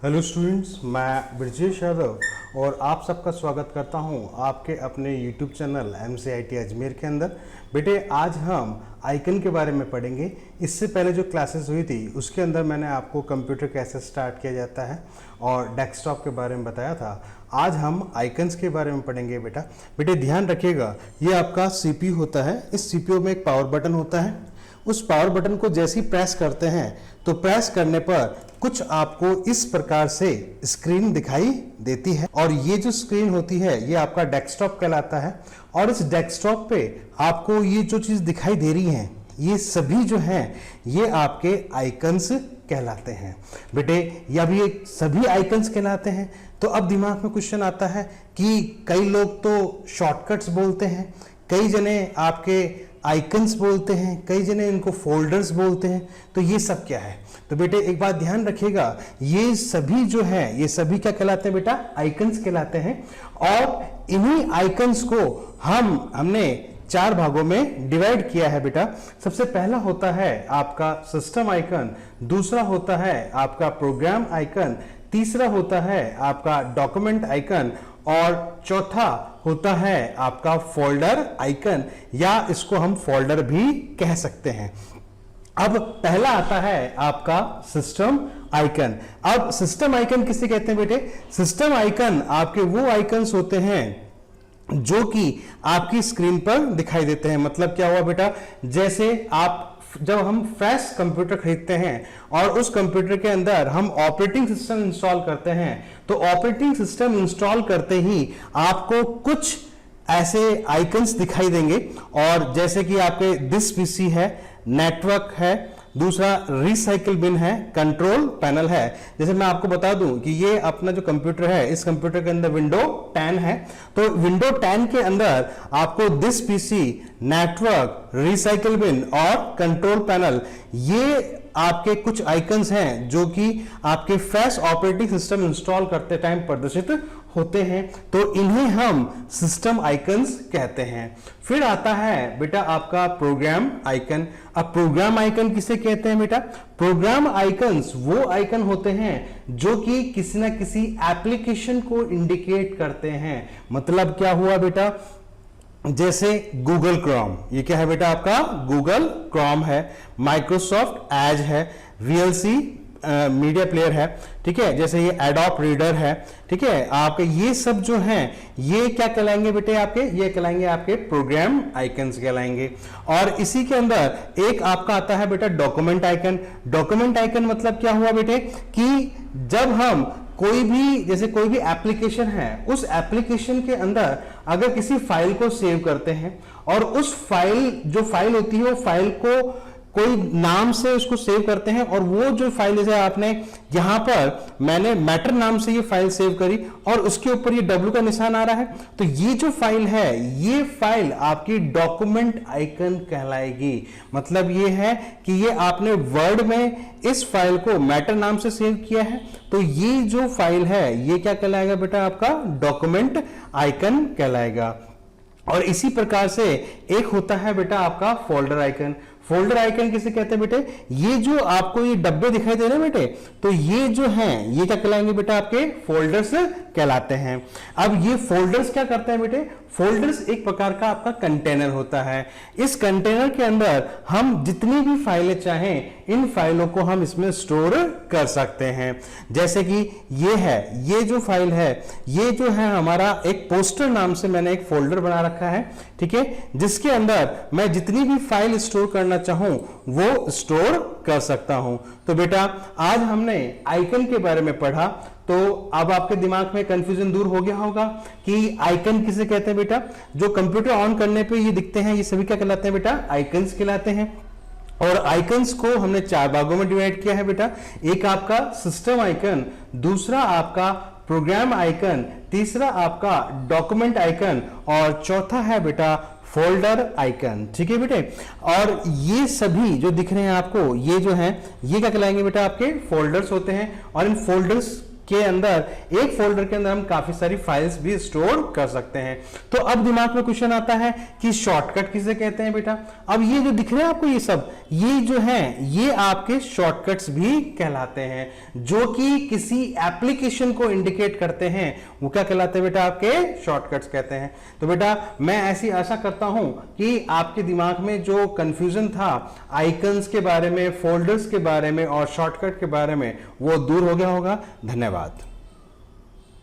Hello students, मैं ब्रजेश यादव और आप सबका स्वागत करता हूं आपके अपने यूट्यूब चैनल MCIT अजमेर के अंदर। बेटे, आज हम आइकन के बारे में पढ़ेंगे। इससे पहले जो क्लासेस हुई थी उसके अंदर मैंने आपको कंप्यूटर कैसे स्टार्ट किया जाता है और डेस्कटॉप के बारे में बताया था। आज हम आइकन्स के बारे में पढ़ेंगे। बेटे ध्यान रखिएगा, ये आपका CPU होता है। इस CPU में एक पावर बटन होता है। उस पावर बटन को जैसे ही प्रेस करते हैं तो प्रेस करने पर कुछ आपको इस प्रकार से स्क्रीन दिखाई देती है और ये जो स्क्रीन होती है ये आपका डेस्कटॉप कहलाता है। और इस डेस्कटॉप पे आपको ये जो चीज दिखाई दे रही है ये सभी जो हैं ये आपके आइकन्स कहलाते हैं। बेटे या भी ये सभी आइकन्स कहलाते हैं। तो अब दिमाग में क्वेश्चन आता है कि कई लोग तो शॉर्टकट्स बोलते हैं, कई जने आपके आइकन्स बोलते हैं, कई जने इनको फोल्डर्स बोलते हैं। तो ये सब क्या है? तो बेटे एक बात ध्यान रखिएगा, ये सभी जो है ये सभी क्या कहलाते हैं बेटा? आइकन्स कहलाते हैं। और इन्हीं आइकन्स को हमने 4 भागों में डिवाइड किया है बेटा। सबसे पहला होता है आपका सिस्टम आइकन, दूसरा होता है आपका प्रोग्राम आइकन, तीसरा होता है आपका डॉक्यूमेंट आइकन और चौथा होता है आपका फोल्डर आइकन, या इसको हम फोल्डर भी कह सकते हैं। अब पहला आता है आपका सिस्टम आइकन। अब सिस्टम आइकन किसे कहते हैं बेटे? सिस्टम आइकन आपके वो आइकन्स होते हैं जो कि आपकी स्क्रीन पर दिखाई देते हैं। मतलब क्या हुआ बेटा? जैसे आप जब हम फ्रेश कंप्यूटर खरीदते हैं और उस कंप्यूटर के अंदर हम ऑपरेटिंग सिस्टम इंस्टॉल करते हैं, तो ऑपरेटिंग सिस्टम इंस्टॉल करते ही आपको कुछ ऐसे आइकन्स दिखाई देंगे। और जैसे कि आपके दिस पीसी है, नेटवर्क है, दूसरा रिसाइकिल बिन है, कंट्रोल पैनल है। जैसे मैं आपको बता दूं कि ये अपना जो कंप्यूटर है, इस कंप्यूटर के अंदर विंडो 10 है। तो विंडो 10 के अंदर आपको this PC, network, recycle bin और कंट्रोल पैनल, ये आपके कुछ आइकन्स हैं जो कि आपके फ्रेश ऑपरेटिंग सिस्टम इंस्टॉल करते टाइम प्रदर्शित होते हैं। तो इन्हें हम सिस्टम आइकन्स कहते हैं। फिर आता है बेटा आपका प्रोग्राम आइकन। अब प्रोग्राम आइकन किसे कहते हैं बेटा? प्रोग्राम आइकन्स वो आइकन होते हैं जो कि किसी ना किसी एप्लीकेशन को इंडिकेट करते हैं। मतलब क्या हुआ बेटा? जैसे गूगल क्रोम, ये क्या है बेटा? आपका गूगल क्रोम है, माइक्रोसॉफ्ट एज है, VLC मीडिया प्लेयर है, ठीक है। जैसे ये एडोब रीडर है, ठीक है। आपके ये सब जो हैं ये क्या कहलाएंगे बेटे? आपके ये कहलाएंगे आपके प्रोग्राम आइकन्स कहलाएंगे। और इसी के अंदर एक आपका आता है बेटा डॉक्यूमेंट आइकन। डॉक्यूमेंट आइकन मतलब क्या हुआ बेटे? कि जब हम कोई भी एप्लीकेशन है, उस एप्लीकेशन के अंदर अगर किसी फाइल को सेव करते हैं और उस फाइल होती है वो फाइल को कोई नाम से उसको सेव करते हैं, और वो जो फाइल जैसे आपने यहां पर मैंने मैटर नाम से ये फाइल सेव करी और उसके ऊपर ये W का निशान आ रहा है, तो ये जो फाइल है ये फाइल आपकी डॉक्यूमेंट आइकन कहलाएगी। मतलब ये है कि ये आपने वर्ड में इस फाइल को मैटर नाम से सेव किया है, तो ये जो फाइल है ये क्या कहलाएगा बेटा? आपका डॉक्यूमेंट आइकन कहलाएगा। और इसी प्रकार से एक होता है बेटा आपका फोल्डर आइकन। फोल्डर आइकन किसे कहते हैं बेटे? ये जो आपको ये डब्बे दिखाई दे रहे हैं बेटे, तो ये जो हैं ये क्या कहलाएंगे बेटा? आपके फोल्डर्स कहलाते हैं। अब ये फोल्डर्स क्या करते हैं बेटे? फोल्डर्स एक प्रकार का आपका कंटेनर होता है। इस कंटेनर के अंदर हम जितनी भी फाइलें चाहें इन फाइलों को हम इसमें स्टोर कर सकते हैं। जैसे कि ये है, ये जो फाइल है ये जो है हमारा एक पोस्टर नाम से मैंने एक फोल्डर बना रखा है, ठीक है, जिसके अंदर मैं जितनी भी फाइल स्टोर करना चाहूं वो स्टोर कर सकता हूं। तो बेटा आज हमने आइकन के बारे में पढ़ा, तो अब आपके दिमाग में कंफ्यूजन दूर हो गया होगा कि आइकन किसे कहते हैं बेटा? जो कंप्यूटर ऑन करने पे ये दिखते हैं ये सभी क्या कहलाते हैं बेटा? आइकन्स कहलाते हैं। और आइकन्स को हमने 4 भागों में डिवाइड किया है बेटा। एक आपका सिस्टम आइकन, दूसरा आपका प्रोग्राम आइकन, तीसरा आपका डॉक्यूमेंट आइकन और चौथा है बेटा फोल्डर आइकन, ठीक है बेटे। और ये सभी जो दिख रहे हैं आपको, ये जो हैं ये क्या कहलाएंगे बेटा? आपके फोल्डर्स होते हैं। और इन फोल्डर्स के अंदर, एक फोल्डर के अंदर हम काफी सारी फाइल्स भी स्टोर कर सकते हैं। तो अब दिमाग में क्वेश्चन आता है कि शॉर्टकट किसे कहते हैं बेटा। अब ये जो दिख रहे हैं आपको, ये सब ये जो है ये आपके शॉर्टकट्स भी कहलाते हैं, जो कि किसी एप्लीकेशन को इंडिकेट करते हैं, वो क्या कहलाते हैं बेटा, आपके शॉर्टकट्स कहते हैं। तो बेटा मैं ऐसी आशा करता हूं कि आपके दिमाग में जो कंफ्यूजन था आइकन्स के बारे में, फोल्डर्स के बारे में और शॉर्टकट के बारे में, वो दूर हो गया होगा। धन्यवाद।